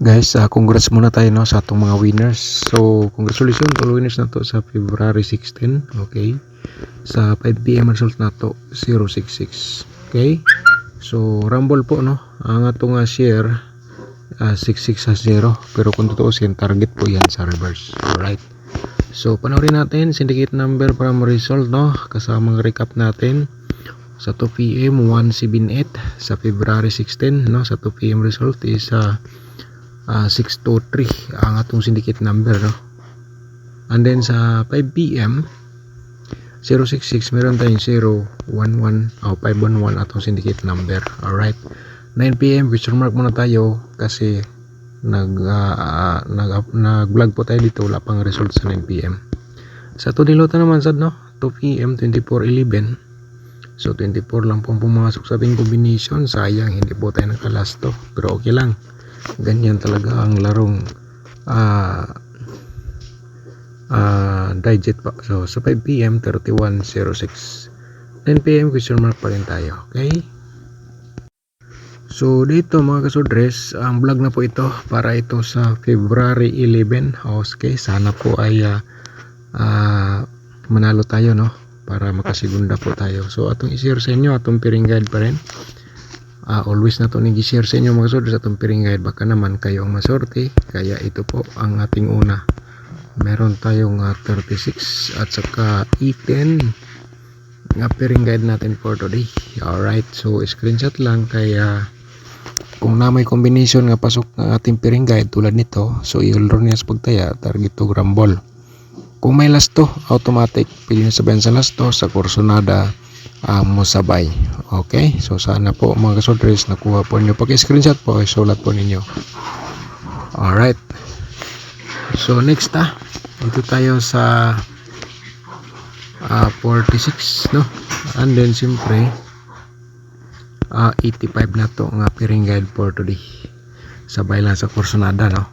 Guys, congrats muna tayo no sa atong mga winners. So, congratulations all winners na to sa February 16, okay? Sa 5 PM result na to 066. Okay? So, rumble po no. Ang atong share 66 pero kung totoo sin target po yan sa reverse. Alright. So, panoorin natin syndicate number para mo-result no. Kasamang recap natin sa 2 PM 178 sa February 16 no. Sa 2 PM result is 623 ang atong syndicate number no. And then sa 5 PM 066 meron tayong 011 511 atong syndicate number. Alright. 9 PM question mark muna tayo kasi nag-vlog po tayo dito, wala pang result sa 9 PM. Sa to niluto naman sad no 2 PM 2411. So 24 lang po pumasok sa ating combination. Sayang hindi po tayo nakalasto pero okay lang. Ganyan talaga ang larong digit pa. So sa 5 PM 3106. 10 PM question mark pa rin tayo. Okay. So dito mga kasudres, ang vlog na po ito para ito sa February 11. Okay, sana po ay manalo tayo no para makasigunda po tayo. So atong i-share sa inyo atong piring guide pa rin. Always na to nag-share sa inyo mga kasudres atong piring guide, baka naman kayo ang masorte. Kaya ito po ang ating una. Meron tayong 36 at saka 18 nga piring guide natin for today. Alright, so screenshot lang kaya kung na may combination nga pasok ng ating piring guide tulad nito, so i-roll niya sa pagtaya, target to rumble. Kung may lasto, automatic pili na sabayan sa lasto, sa kursonada mo sabay. Okay, so sana po mga kasudres nakuha po nyo. Pag-screenshot po, isulat po ninyo. Alright, so next dito tayo sa 46 no, and then siyempre 85 na to nga piring guide for today, sabay lang sa kursonada no.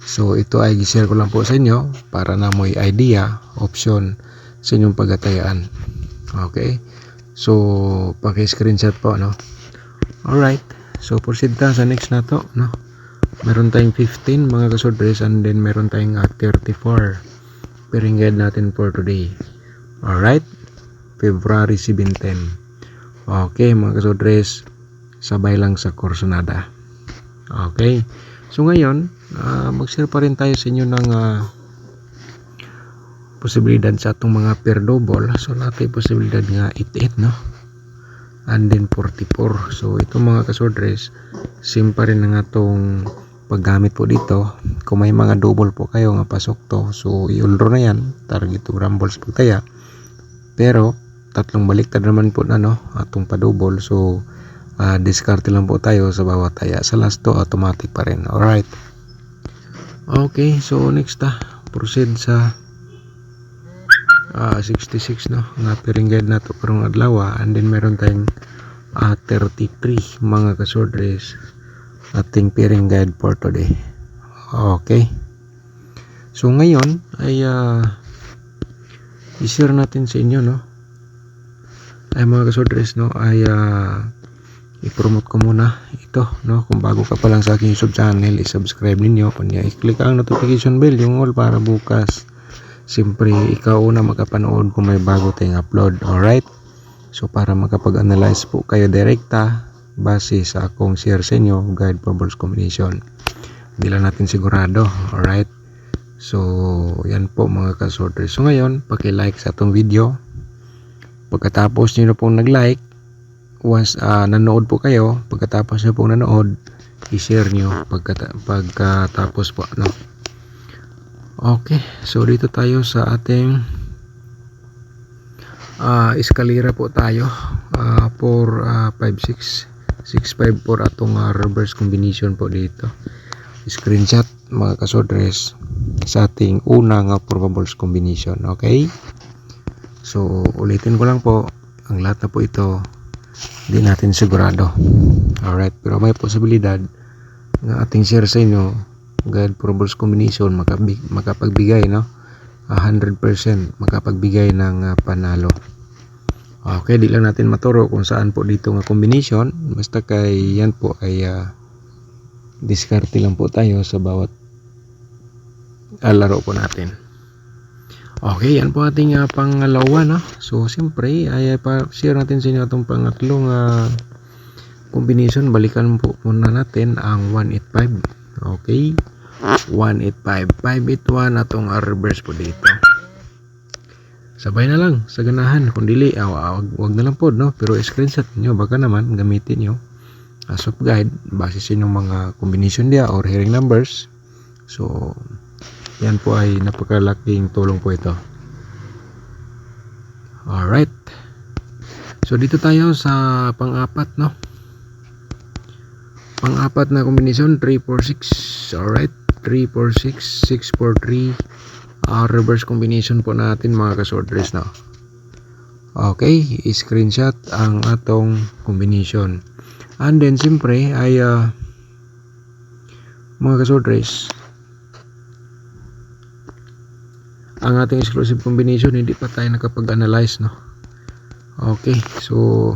So ito ay i-share ko lang po sa inyo para na mo'y idea option sa inyong pagtatayaan. Okay, so paki-screenshot po no. Alright, so proceed ta sa next na to no. Meron tayong 15 mga kasudres, and then meron tayong 34 piring guide natin for today. Alright, February 17. Okay mga kasudres, sabay lang sa kursonada. Okay, so ngayon mag-share pa rin tayo sa inyo ng posibilidad sa atong mga pair double. So natin posibilidad nga 88 no, and then 44. So ito mga kasudres, same pa rin ng atong paggamit po dito. Kung may mga double po kayo nga pasok to, so i-ulro na yan, target to rumbles po tayo. Pero tatlong baliktad naman po na no atong pa-double, so discard lang po tayo sa bawat taya. Sa last to automatic pa rin. Alright, okay, so next proceed sa 66 no nga piring guide na to karong adlaw, and then meron tayong 33 mga kasudres ating piring guide for today. Okay, so ngayon ay i-share natin sa inyo no ay mga kasudres no ay i-promote ko muna ito no. Kung bago ka pa lang sa aking YouTube channel, i-subscribe ninyo, kunya i-click ang notification bell yung all para bukas siyempre ikaw na makapanood kung may bago tayong upload. Alright, so para makapag-analyze po kayo direkta base sa akong share sa inyo guide for balls combination, hindi lang natin sigurado. Alright, so yan po mga kasudres. So ngayon paki-like sa atong video. Pagkatapos nyo na pong nag-like, once nanood po kayo, pagkatapos nyo pong nanood, i-share nyo pagkatapos po no. Okay, so dito tayo sa ating eskalera po tayo for 56 654 atong reverse combination po dito. Screenshot mga kasudres sa ating una nga probables combination. Okay, so ulitin ko lang po, ang lahat na po ito hindi natin sigurado. Alright, pero may posibilidad nga ating share sa inyo guide probables combination makapagbigay no 100% makapagbigay ng panalo. Okay, di lang natin maturo kung saan po dito nga combination, basta kay yan po ay diskarte lang po tayo sa bawat laro po natin. Okay, yan po ating pangalawa, no? So siyempre ay pa-share natin sa inyo itong pangatlong combination. Balikan po muna natin ang 185. Okay, 185, 581 atong reverse po dito. Sabay na lang sa ganahan, kung dili wag na lang po, no? Pero screenshot niyo, baka naman gamitin niyo as of guide base sa inyong mga combination dia or hearing numbers. So yan po ay napakalaking tulong po ito. Alright, so dito tayo sa pang-apat, no? Pang-apat na combination, 346. Alright, 346, 643. Reverse combination po natin mga kasorders, no? Okay, screenshot ang atong combination. And then siyempre ay mga kasorders, ang ating exclusive combination hindi pa tayo nakapag-analyze, no? Okay, so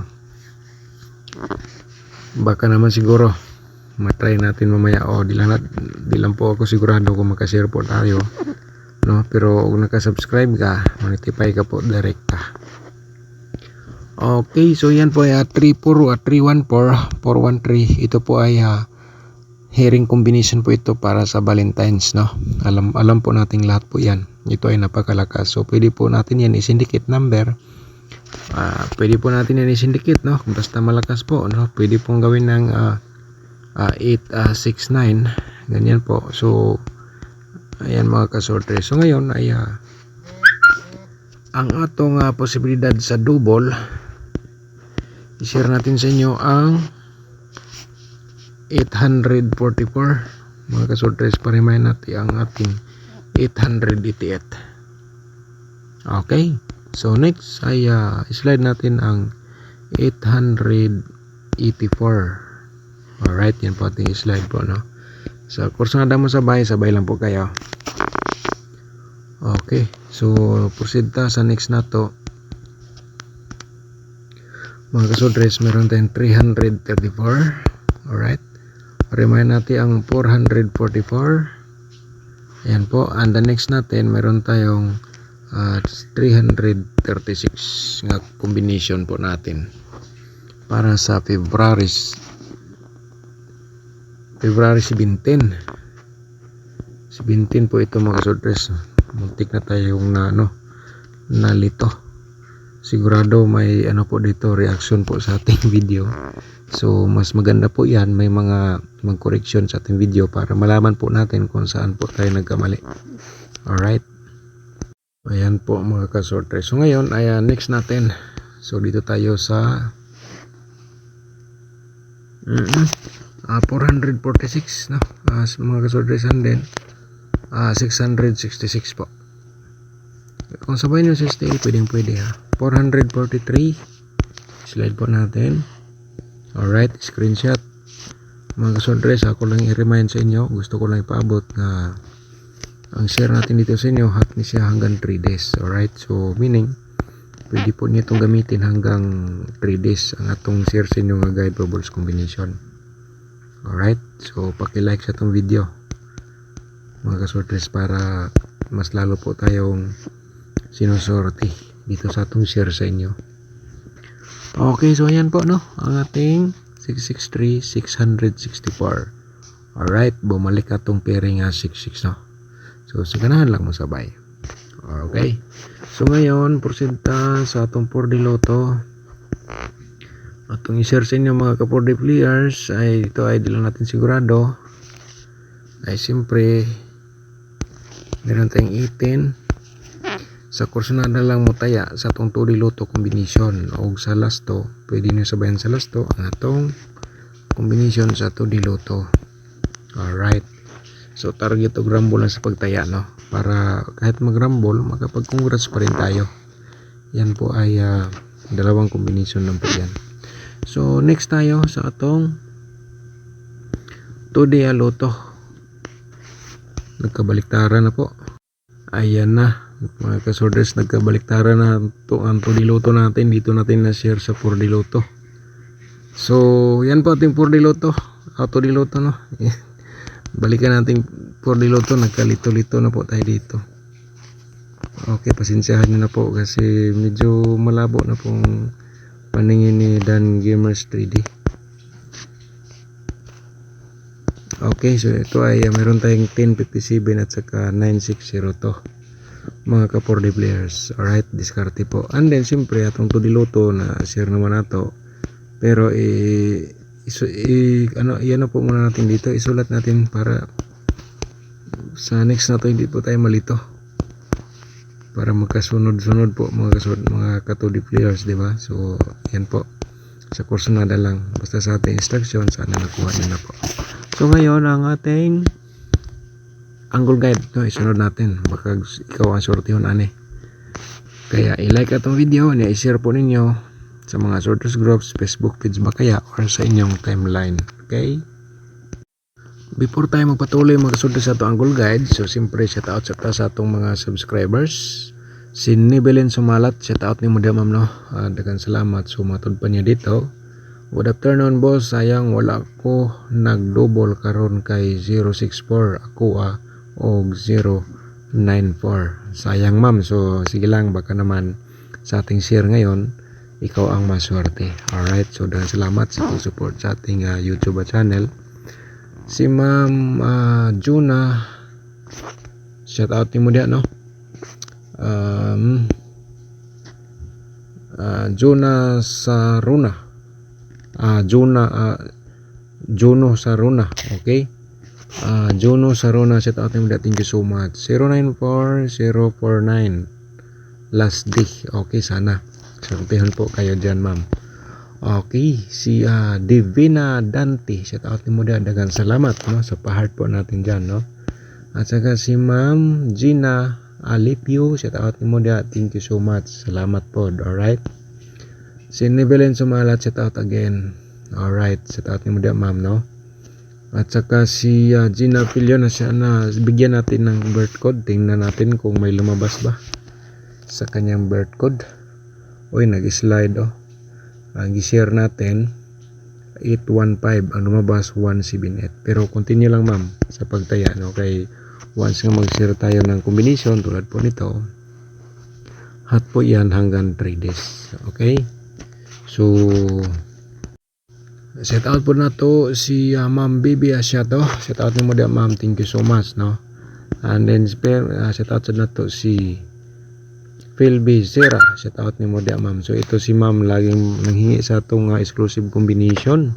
baka naman siguro matry natin mamaya. Di lang po ako sigurado kung makashare po tayo, no? Pero kung nakasubscribe ka, notify ka po direkta. Okay, so yan po ay 314, 413. Ito po ay hearing combination po ito para sa Valentine's, no? Alam po nating lahat po yan. Ito ay napakalakas. So pwede po natin yan i-syndicate number. Pwede po natin yan i-syndicate, no? Basta malakas po, no? Pwede pong gawin ng 869. Ganyan po. So ayan mga kasortres. So ngayon ay ang atong posibilidad sa double, i-share natin sa inyo ang 844 mga kasortres. Parimahin natin ang ating 888. Okay, so next ay slide natin ang 884. Alright, yan po ating slide po, no? So course nga damo sabay lang po kayo. Okay, so proceed ta sa next na to mga kasodres. Meron tayong 334. Alright, remind natin ang 444. Ayan po. And the next natin, meron tayong 336 nga combination po natin para sa February 17 po ito mga kasodres. Muntik na tayong nalito. Sigurado may po dito reaction po sa ating video. So mas maganda po yan, may mga mag-correction sa ating video para malaman po natin kung saan po tayo nagkamali. Alright, ayan po mga kasortres. So ngayon ay next natin. So dito tayo sa 446, no? Mga kasortres. And then 666 po. Kung sabay nyo 68, pwede ha. 443, slide po natin. Alright, screenshot mga kasondres. Ako lang i-remind sa inyo, gusto ko lang ipaabot na ang share natin dito sa inyo hot ni siya hanggang 3 days. Alright, so meaning pwede po niyo itong gamitin hanggang 3 days ang atong share sa inyo nga guide bubbles combination. Alright, so paki-like sa itong video mga kasondres para mas lalo po tayong sinusorti dito sa atong share sa inyo. Okay, so ayan po, no, ang ating 663, 664. Alright, bumalik atong pairing 66, no. So sa ganahan lang mo sabay. Okay, so ngayon proceed ta sa atong 4D Lotto. Atong i-share sa inyo mga ka-4D players ay ito ay di lang natin sigurado ay siyempre meron tayong 18 sa kursunada lang mo taya sa atong 2D Lotto combination o sa lasto. Pwede nyo sabayan sa lasto ang atong combination sa 2D Lotto. Alright, so target o grumble lang sa pagtaya, no, para kahit mag-rumble makapag-congrats pa rin tayo. Yan po ay dalawang combination lang po yan. So next tayo sa atong 2D Lotto. Nagkabaliktaran na po. Ayan na mga kasorders, nagkabaliktaran na to ang 2D Lotto natin. Dito natin na share sa 4D Lotto. So yan po ating 4D Lotto. auto diluto no. Balikan natin for diluto, nagkalito-lito na po tayo dito. Okay, pasensyahan nyo na po kasi medyo malabo na pong paningin ni Dan Gamers 3D. Okay, so ito ay meron tayong 1057 at saka 960 mga ka-4D players. Alright, diskarte po. And then siyempre atong to diluto na share naman nato. Pero yan na po muna natin dito. Isulat natin para sa next na to hindi po tayo malito. Para magkasunod-sunod po mga ka-2D players, di ba? So, yan po. Sa kurso nada lang. Basta sa ating instruction, sana nakuha nyo na po. So ngayon ang ating angle guide, no, isunod natin. Baka ikaw ang sortihon ani. Kaya i-like atong video, i-share po ninyo sa mga sorters groups, Facebook page ba kaya or sa inyong timeline. Okay? Before tayo magpatuloy magkasunod sa atong angle guide, so siyempre shout out sa atong mga subscribers. Si Nibelin Sumalat, shout out ni mo dia ma'am no. Daghang salamat sumatod pa niya dito. Good afternoon boss, sayang wala ko nag-double karon kay 064 ako og 094. Sayang ma'am, so sige lang baka naman sa ating share ngayon ikaw ang maswerte. Alright, so daghang salamat sa pag-support sa ating YouTube channel. Si ma'am Juna, shout out ni mo diyan no. Juna Saruna. Juno Saruna, okay? Juno Saruna, shout out nyo, thank you so much. 094049 last day, okay, sana sortihan po kayo dyan ma'am. Okay, si Divina Dante, shout out nyo, daghang salamat no, sa pa-heart po natin dyan no. At saka si ma'am Gina Alipio, shout out nyo, thank you so much, salamat po. Alright, si Nibelin Sumalat, shout out again. Alright, shout out ni mo ma'am no. At saka si Gina Pilio na siya na bigyan natin ng birth code. Tingnan natin kung may lumabas ba sa kanyang birth code. Uy, nag-slide oh. Gi-share natin 815, ang lumabas 178. Pero continue lang ma'am sa pagtaya no. Kay once nga mag-share tayo ng combination tulad po nito, hot po yan hanggang 3 days. Okay? So, set out po na to si Ma'am Bibi Asiato. Set out mo dia ma'am, thank you so much no. And then set out na to si Philby Zera. Set out ni mo dia ma'am. So ito si ma'am laging nanghingi sa atong exclusive combination.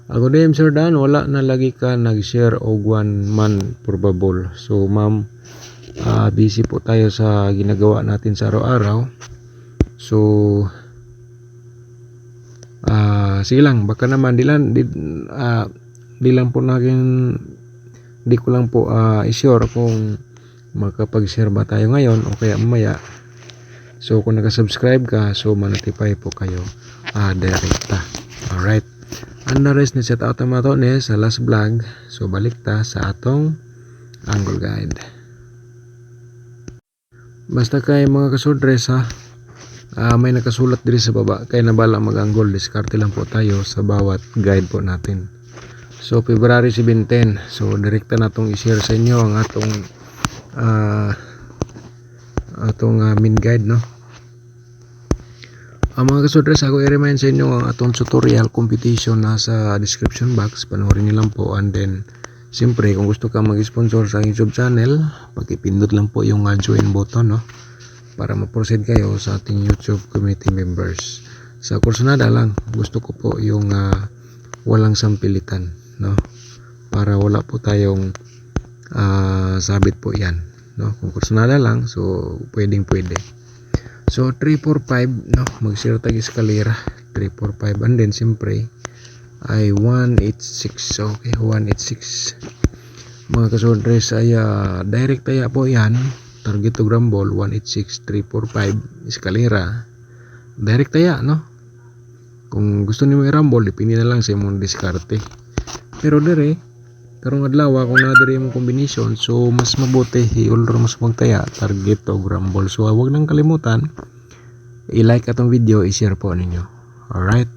Ako din Sir Dan, wala na lagi ka nag-share og 1 man probable. So ma'am, busy po tayo sa ginagawa natin sa araw-araw. So sige lang, baka naman di lang po natin, di ko lang po i-sure kung makapag-share ba tayo ngayon o kaya mamaya. So kung naka-subscribe ka, so ma-notify po kayo direkta. Alright, and the rest ni set out naman to ni sa last vlog. So balik ta sa atong angle guide. Basta kay mga kasudres ha, may nakasulat diri sa baba, kay nabala mag-angle, diskarte lang po tayo sa bawat guide po natin. So February 17, so direkta na itong i-share sa inyo ang atong main guide no. Ang mga kasudres, ako i-remind sa inyo ang atong tutorial competition nasa description box, panoorin niyo lang po. And then siyempre kung gusto ka mag-sponsor sa YouTube channel, pag-ipindot lang po yung join button no, para ma-proceed kayo sa ating YouTube community members. Sa kursunada lang, gusto ko po yung walang sampilitan no, para wala po tayong sabit po yan no. Kung kursunada lang, so pwede. So 345 no, mag-share tag eskalera 345, and then siyempre ay 186. Okay, 186 mga kasudres, ay direct taya po yan. Target to Grambol 186 345 eskalera, direct taya no. Kung gusto niyo i-rumble, dipindi na lang sa imong diskarte. Pero dire karong adlaw kung na dire imong combination, so mas mabuti i-ulro mas magtaya target to Grambol. So huwag nang kalimutan i-like atong video, i-share po ninyo. Alright.